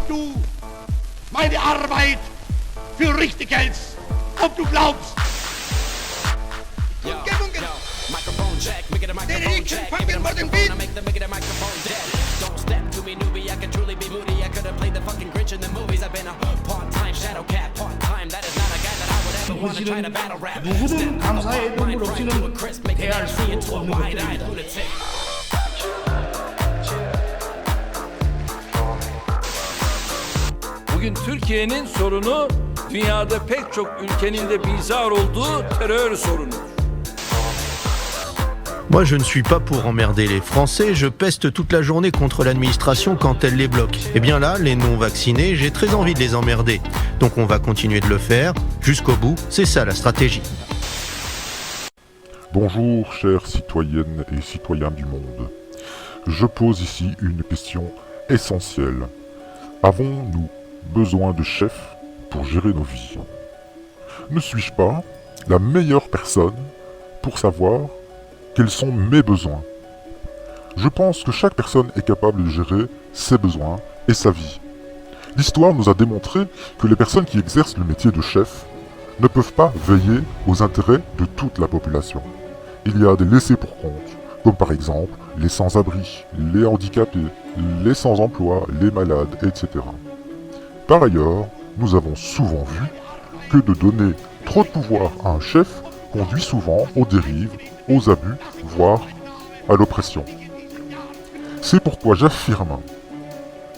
du meine Arbeit für richtig hältst, ob du glaubst. Microphone check, make it a microphone check. Give it a microphone, make the microphone dead. Don't step to me, newbie, I could truly be moody. I could have played the fucking Grinch in the movies. I've been a part-time shadow cat, part-time. That is not a guy that I would ever want to try to battle rap. 누구든 감사의 눈물 없이는 대할 수 없는 것들입니다. Bugün Türkiye'nin sorunu dünyada pek çok ülkenin de bizar olduğu terör sorunudur. Moi, je ne suis pas pour emmerder les Français, je peste toute la journée contre l'administration quand elle les bloque. Et bien là, les non-vaccinés, j'ai très envie de les emmerder. Donc on va continuer de le faire, jusqu'au bout, c'est ça la stratégie. Bonjour, chères citoyennes et citoyens du monde. Je pose ici une question essentielle. Avons-nous besoin de chefs pour gérer nos vies? Ne suis-je pas la meilleure personne pour savoir quels sont mes besoins? Je pense que chaque personne est capable de gérer ses besoins et sa vie. L'histoire nous a démontré que les personnes qui exercent le métier de chef ne peuvent pas veiller aux intérêts de toute la population. Il y a des laissés pour compte, comme par exemple les sans-abri, les handicapés, les sans-emploi, les malades, etc. Par ailleurs, nous avons souvent vu que de donner trop de pouvoir à un chef conduit souvent aux dérives, aux abus, voire à l'oppression. C'est pourquoi j'affirme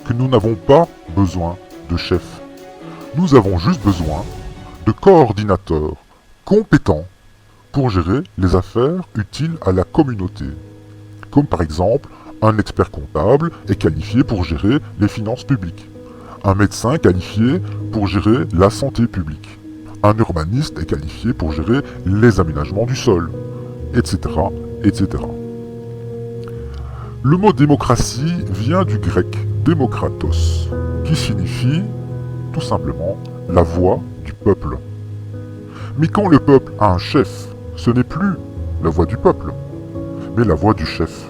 que nous n'avons pas besoin de chefs. Nous avons juste besoin de coordinateurs compétents pour gérer les affaires utiles à la communauté. Comme par exemple, un expert comptable est qualifié pour gérer les finances publiques. Un médecin qualifié pour gérer la santé publique. Un urbaniste est qualifié pour gérer les aménagements du sol, etc., etc. Le mot démocratie vient du grec démocratos, qui signifie tout simplement la voix du peuple. Mais quand le peuple a un chef, ce n'est plus la voix du peuple, mais la voix du chef.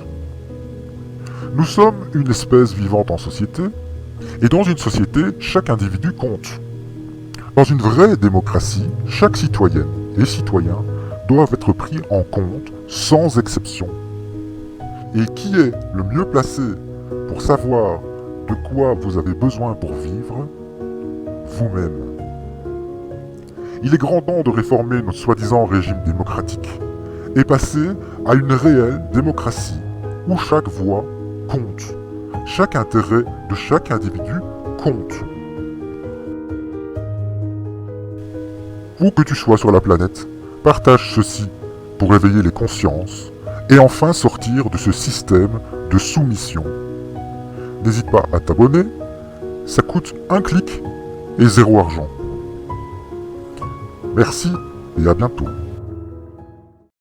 Nous sommes une espèce vivante en société, et dans une société, chaque individu compte. Dans une vraie démocratie, chaque citoyenne et citoyen doivent être pris en compte sans exception. Et qui est le mieux placé pour savoir de quoi vous avez besoin pour vivre? Vous-même. Il est grand temps de réformer notre soi-disant régime démocratique et passer à une réelle démocratie où chaque voix compte. Chaque intérêt de chaque individu compte. Où que tu sois sur la planète, partage ceci pour éveiller les consciences et enfin sortir de ce système de soumission. N'hésite pas à t'abonner, ça coûte un clic et 0 argent. Merci et à bientôt.